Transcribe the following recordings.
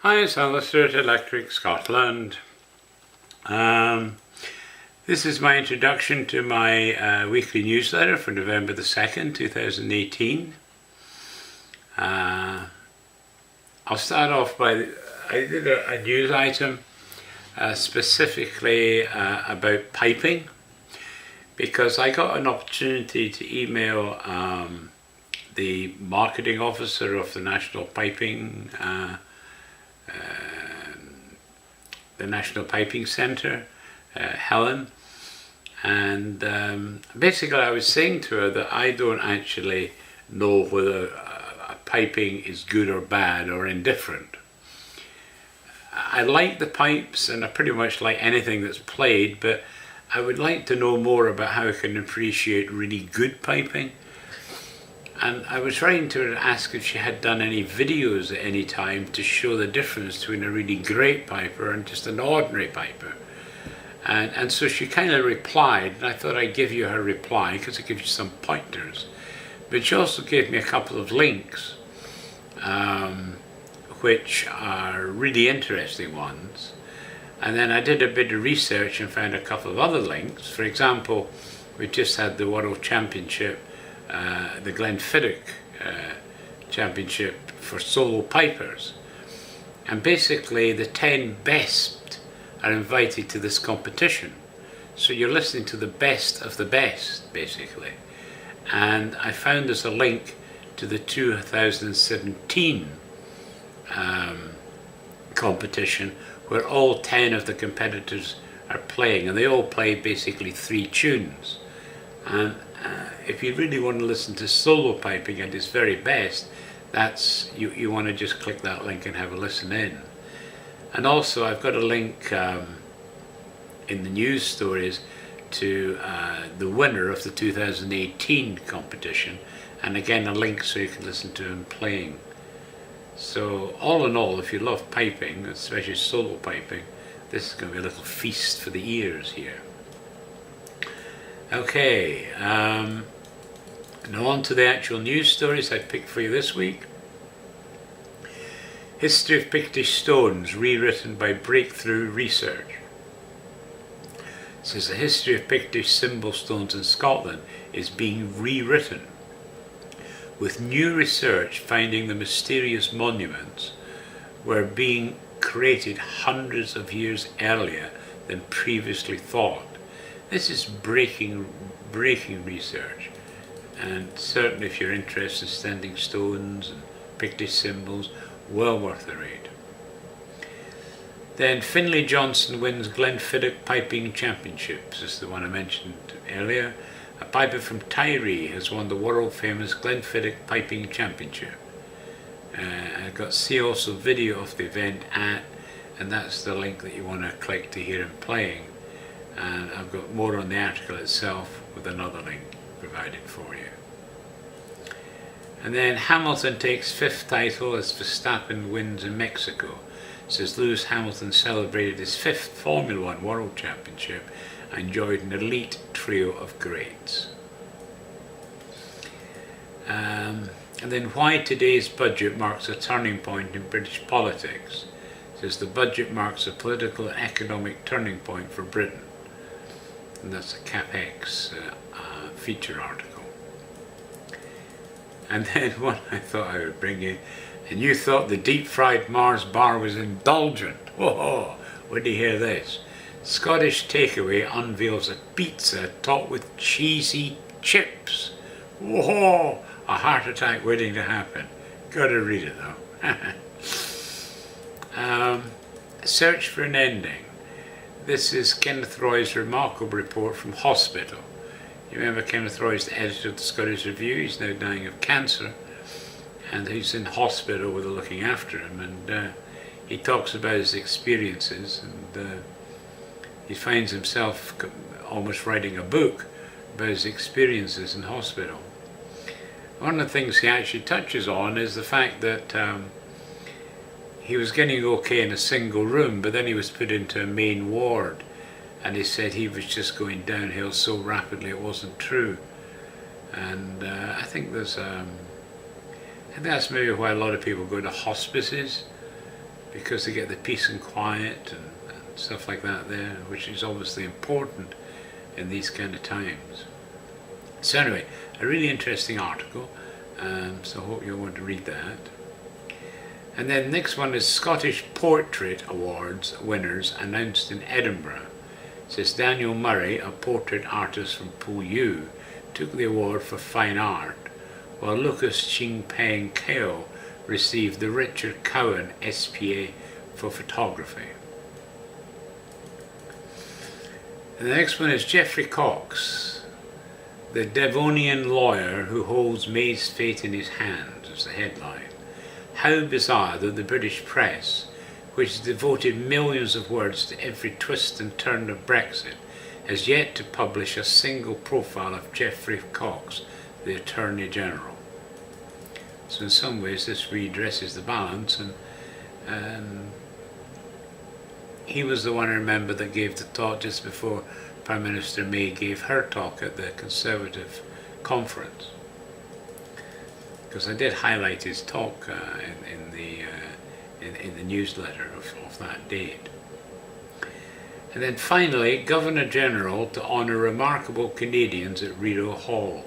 Hi, it's Alistair at Selective Scotland. This is my introduction to my weekly newsletter for November the 2nd, 2018. I'll start off by, I did a news item specifically about piping, because I got an opportunity to email the marketing officer of the National Piping Centre, Helen, and basically I was saying to her that I don't actually know whether piping is good or bad or indifferent. I like the pipes and I pretty much like anything that's played, but I would like to know more about how I can appreciate really good piping. And I was trying to ask if she had done any videos at any time to show the difference between a really great piper and just an ordinary piper. And so she kind of replied, and I thought I'd give you her reply because it gives you some pointers. But she also gave me a couple of links, which are really interesting ones. And then I did a bit of research and found a couple of other links. For example, we just had the World Championship, the Glenfiddich Championship for solo pipers, and basically the 10 best are invited to this competition, so you're listening to the best of the best basically. And I found there's a link to the 2017 competition where all 10 of the competitors are playing, and they all play basically 3 tunes. And if you really want to listen to solo piping at its very best, that's you want to just click that link and have a listen in. And also I've got a link in the news stories to the winner of the 2018 competition, and again a link so you can listen to him playing. So all in all, if you love piping, especially solo piping, this is going to be a little feast for the ears here. Okay, now on to the actual news stories I picked for you this week. History of Pictish stones rewritten by breakthrough research. It says the history of Pictish symbol stones in Scotland is being rewritten, with new research finding the mysterious monuments were being created hundreds of years earlier than previously thought. This is breaking research, and certainly if you're interested in standing stones and Pictish symbols, well worth the read. Then Finlay Johnson wins Glenfiddich Piping Championships. This is the one I mentioned earlier. A piper from Tyree has won the world famous Glenfiddich Piping Championship. I got to see also video of the event and that's the link that you want to click to hear him playing. And I've got more on the article itself with another link provided for you. And then Hamilton takes 5th title as Verstappen wins in Mexico. It says Lewis Hamilton celebrated his 5th Formula 1 World Championship and enjoyed an elite trio of greats. And then why today's budget marks a turning point in British politics. It says the budget marks a political and economic turning point for Britain. And that's a CapX feature article. And then one I thought I would bring you, and you thought the deep fried Mars bar was indulgent. Whoa, when did you hear this? Scottish takeaway unveils a pizza topped with cheesy chips. Whoa, a heart attack waiting to happen. Gotta read it though. Search for an ending. This is Kenneth Roy's remarkable report from hospital. You remember Kenneth Roy is the editor of the Scottish Review. He's now dying of cancer, and he's in hospital where they're looking after him, and he talks about his experiences, and he finds himself almost writing a book about his experiences in hospital. One of the things he actually touches on is the fact that he was getting okay in a single room, but then he was put into a main ward, and he said he was just going downhill so rapidly it wasn't true. And I think there's, I think that's maybe why a lot of people go to hospices, because they get the peace and quiet and stuff like that there, which is obviously important in these kind of times. So anyway, a really interesting article, so I hope you'll want to read that. And then the next one is Scottish Portrait Awards winners announced in Edinburgh. It says Daniel Murray, a portrait artist from Poolew, took the award for fine art, while Lucas Ching Peng Keo received the Richard Cowan SPA for photography. And the next one is Geoffrey Cox, the Devonian lawyer who holds May's fate in his hands, is the headline. How bizarre that the British press, which has devoted millions of words to every twist and turn of Brexit, has yet to publish a single profile of Geoffrey Cox, the Attorney General. So in some ways this redresses the balance, and he was the one, I remember, that gave the talk just before Prime Minister May gave her talk at the Conservative conference. Because I did highlight his talk in the newsletter of that date. And then finally, Governor General to honour remarkable Canadians at Rideau Hall.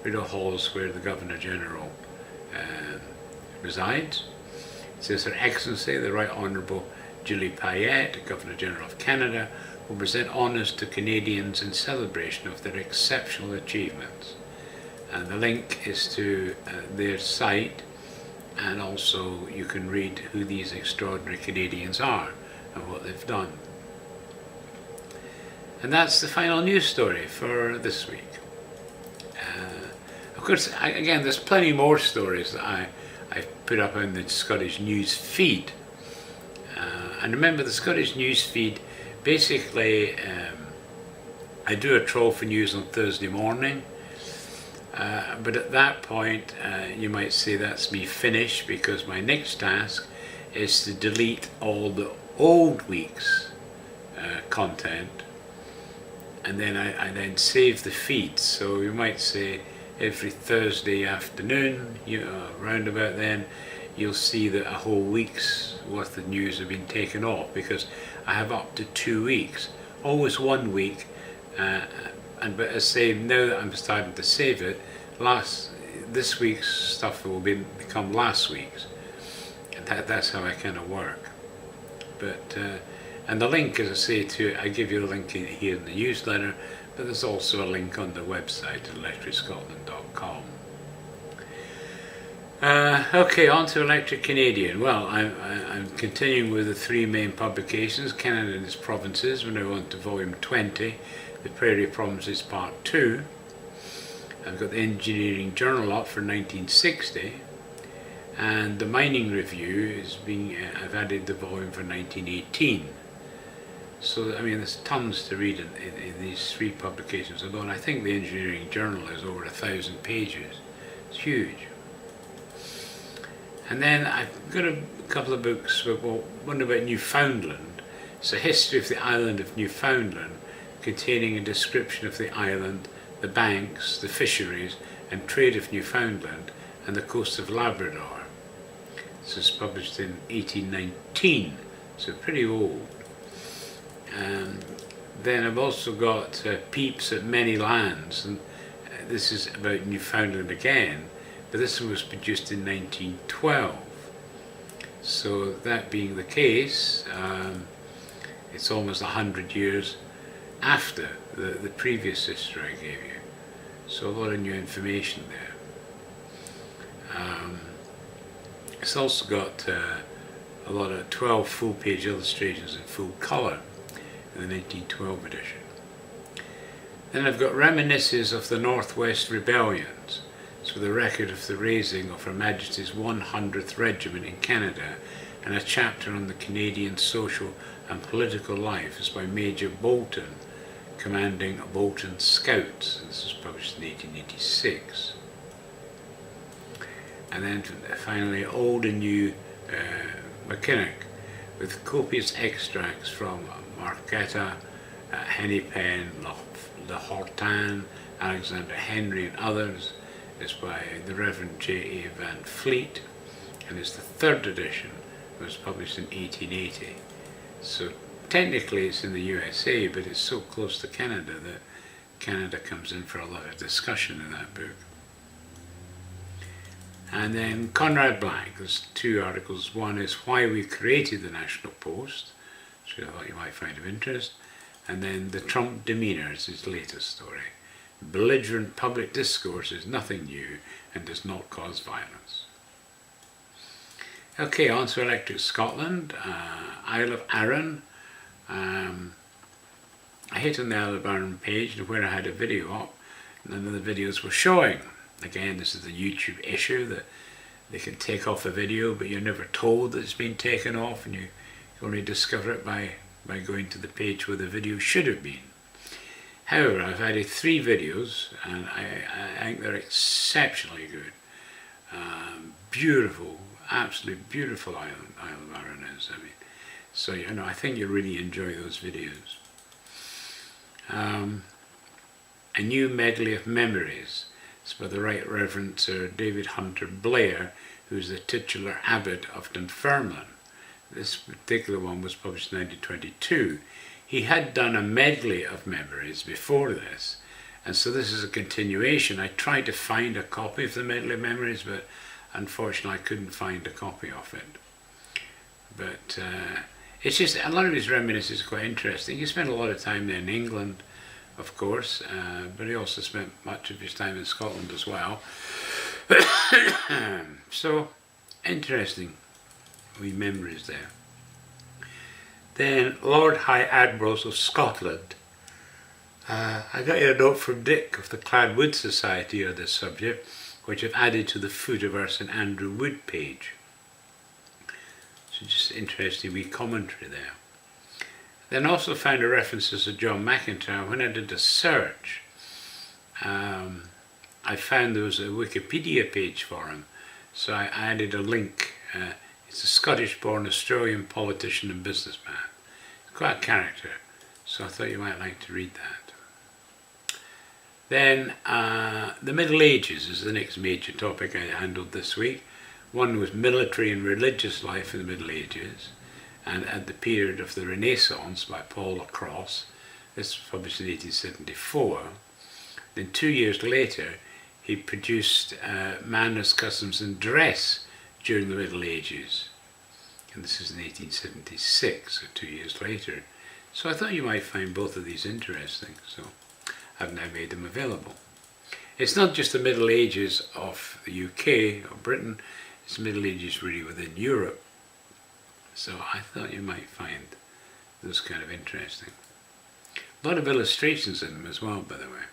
Rideau Hall is where the Governor General resides. It says Her Excellency, the Right Honourable Julie Payette, Governor General of Canada, will present honours to Canadians in celebration of their exceptional achievements. And the link is to their site, and also you can read who these extraordinary Canadians are and what they've done. And that's the final news story for this week. Of course, again, there's plenty more stories that I've put up on the Scottish News feed. And remember, the Scottish News feed, basically, I do a troll for news on Thursday morning. But at that point, you might say that's me finished, because my next task is to delete all the old week's content, and then I then save the feeds. So you might say every Thursday afternoon, round about then, you'll see that a whole week's worth of news have been taken off, because I have up to 2 weeks, always 1 week. But as I say, now that I'm starting to save it, this week's stuff will become last week's, and that's how I kind of work. But and the link, as I say, I give you a link here in the newsletter, but there's also a link on the website at electricscotland.com. Okay, on to Electric Canadian. Well, I'm continuing with the 3 main publications, Canada and its Provinces. We're now on to volume 20. The Prairie Provinces Part 2. I've got the Engineering Journal up for 1960, and the Mining Review I've added the volume for 1918. So, I mean, there's tons to read in these 3 publications alone. I think the Engineering Journal is over 1,000 pages. It's huge. And then I've got a couple of books, one about Newfoundland. It's a history of the island of Newfoundland, containing a description of the island, the banks, the fisheries and trade of Newfoundland and the coast of Labrador. This was published in 1819, so pretty old. Then I've also got Peeps at Many Lands, and this is about Newfoundland again, but this one was produced in 1912. So that being the case, it's almost 100 years after the previous history I gave you. So a lot of new information there. It's also got a lot of 12 full-page illustrations in full colour in the 1912 edition. Then I've got Reminiscences of the Northwest Rebellions. So the record of the raising of Her Majesty's 100th Regiment in Canada, and a chapter on the Canadian social and political life is by Major Bolton, commanding Bolton Scouts. This was published in 1886. And then finally, Old and New McKinnock, with copious extracts from Marquetta, Henny Penn, Le Hortan, Alexander Henry and others. It's by the Reverend J.A. Van Fleet, and it's the 3rd edition was published in 1880. So technically it's in the USA, but it's so close to Canada that Canada comes in for a lot of discussion in that book. And then Conrad Black, there's two articles. One is Why We Created the National Post, which I thought you might find of interest. And then The Trump Demeanour is his latest story. Belligerent public discourse is nothing new and does not cause violence. Okay, on to Selective Scotland, Isle of Arran. I hit on the Isle of Arran page where I had a video up, none of the videos were showing. Again, this is a YouTube issue that they can take off a video, but you're never told that it's been taken off, and you only discover it by going to the page where the video should have been. However, I've added 3 videos, and I think they're exceptionally good. Beautiful, absolutely beautiful Isle of Arran is. I mean, so I think you'll really enjoy those videos. A New Medley of Memories. It's by the Right Reverend Sir David Hunter Blair, who's the titular abbot of Dunfermline. This particular one was published in 1922. He had done a medley of memories before this, and so this is a continuation. I tried to find a copy of the medley of memories, but unfortunately I couldn't find a copy of it. But it's just, a lot of his reminiscences are quite interesting. He spent a lot of time there in England, of course, but he also spent much of his time in Scotland as well. So, interesting wee memories there. Then, Lord High Admirals of Scotland. I got you a note from Dick of the Clad Wood Society on this subject, which I've added to the foot of our St Andrew Wood page. So just interesting wee commentary there. Then also found a references to John McIntyre. When I did a search, I found there was a Wikipedia page for him, so I added a link. He's a Scottish-born Australian politician and businessman. He's quite a character, so I thought you might like to read that. Then the Middle Ages is the next major topic I handled this week. One was military and religious life in the Middle Ages, and at the period of the Renaissance by Paul Lacrosse. This was published in 1874. Then 2 years later, he produced Manners, Customs and Dress during the Middle Ages. And this is in 1876, so 2 years later. So I thought you might find both of these interesting, so I've now made them available. It's not just the Middle Ages of the UK or Britain, it's the Middle Ages really within Europe. So I thought you might find those kind of interesting. A lot of illustrations in them as well, by the way.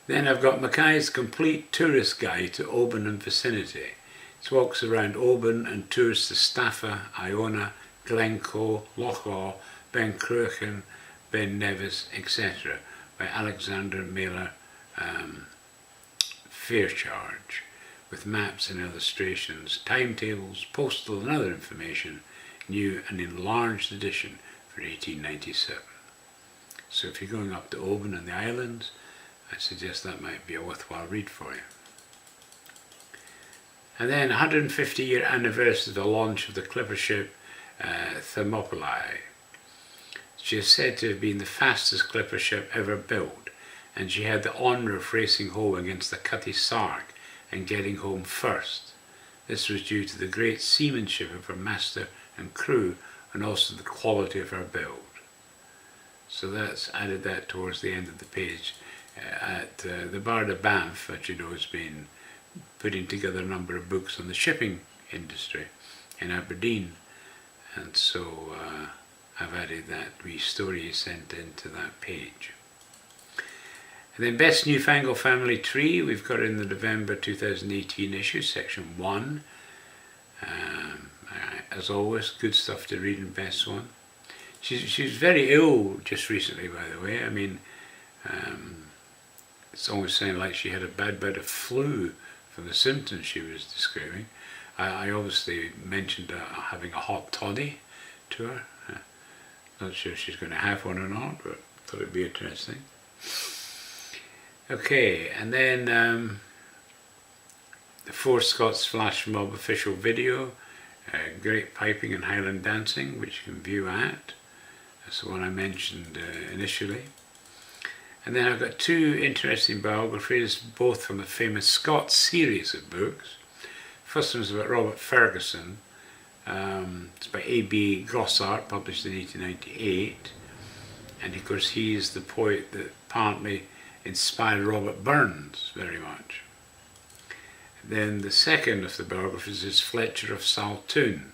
Then I've got McKays' Complete Tourist Guide to Oban and Vicinity. It walks around Oban and tours to Staffa, Iona, Glencoe, Lochaw, Ben Cruachan, Ben Nevis, etc. by Alexander Mailer Faircharge, with maps and illustrations, timetables, postal and other information, new and enlarged edition for 1897. So if you're going up to Oban and the islands, I suggest that might be a worthwhile read for you. And then 150-year anniversary of the launch of the clipper ship Thermopylae. She is said to have been the fastest clipper ship ever built, and she had the honour of racing home against the Cutty Sark and getting home first. This was due to the great seamanship of her master and crew, and also the quality of her build. So that's added that towards the end of the page. At the Bard of Banff, as you know, has been putting together a number of books on the shipping industry in Aberdeen, and so I've added that wee story sent into that page. And then Best Newfangled Family Tree, we've got in the November 2018 issue, section 1. As always, good stuff to read in Best one. She was very ill just recently, by the way. I mean, it's almost sounded like she had a bad bout of flu from the symptoms she was describing. I obviously mentioned having a hot toddy to her. Not sure if she's going to have one or not, but thought it'd be interesting. Okay, and then the Four Scots Flashmob official video, Great Piping and Highland Dancing, which you can view at. That's the one I mentioned initially. And then I've got two interesting biographies, both from the famous Scots series of books. First one is about Robert Ferguson. It's by A.B. Gossart, published in 1898. And of course he's the poet that apparently inspired Robert Burns very much. Then the second of the biographies is Fletcher of Saltoun.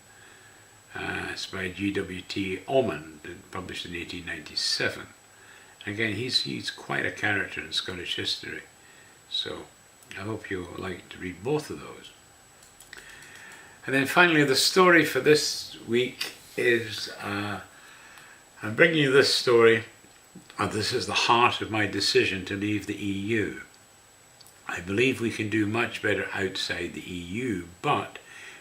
It's by G.W.T. Ormond, published in 1897. Again, he's quite a character in Scottish history, so I hope you'll like to read both of those. And then finally, the story for this week is, I'm bringing you this story, and this is the heart of my decision to leave the EU. I believe we can do much better outside the EU, but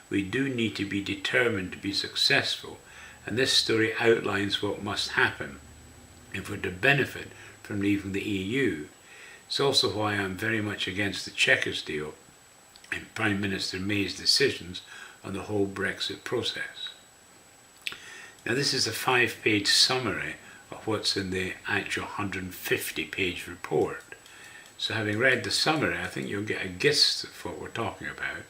we do need to be determined to be successful, and this story outlines what must happen if we're to benefit from leaving the EU. It's also why I'm very much against the Chequers deal and Prime Minister May's decisions on the whole Brexit process. Now this is a 5-page summary of what's in the actual 150-page report. So having read the summary, I think you'll get a gist of what we're talking about,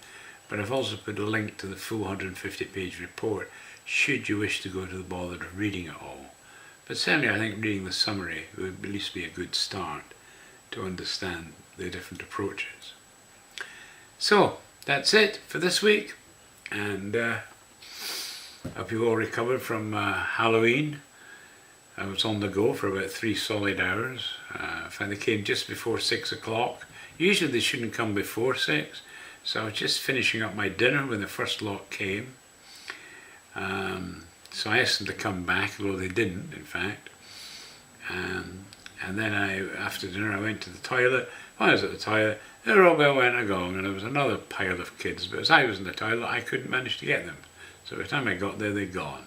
but I've also put a link to the full 150-page report should you wish to go to the bother of reading it all. But certainly I think reading the summary would at least be a good start to understand the different approaches. So that's it for this week, and I hope you've all recovered from Halloween. I was on the go for about 3 solid hours. I found they came just before 6 o'clock. Usually they shouldn't come before 6, so I was just finishing up my dinner when the first lot came. So I asked them to come back, although they didn't, in fact. And then after dinner, I went to the toilet. When I was at the toilet, the doorbell went a gong, and there was another pile of kids. But as I was in the toilet, I couldn't manage to get them. So by the time I got there, they'd gone.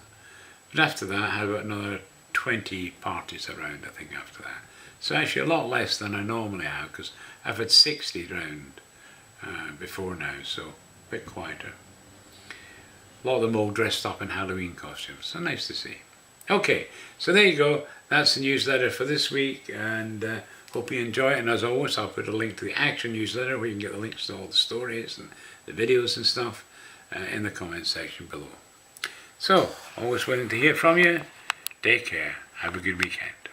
But after that, I had about another 20 parties around, I think, after that. So actually a lot less than I normally have, because I've had 60 round before now, so a bit quieter. A lot of them all dressed up in Halloween costumes, so nice to see. Okay, so there you go. That's the newsletter for this week, and hope you enjoy it. And as always, I'll put a link to the actual newsletter where you can get the links to all the stories and the videos and stuff in the comment section below. So, always willing to hear from you. Take care. Have a good weekend.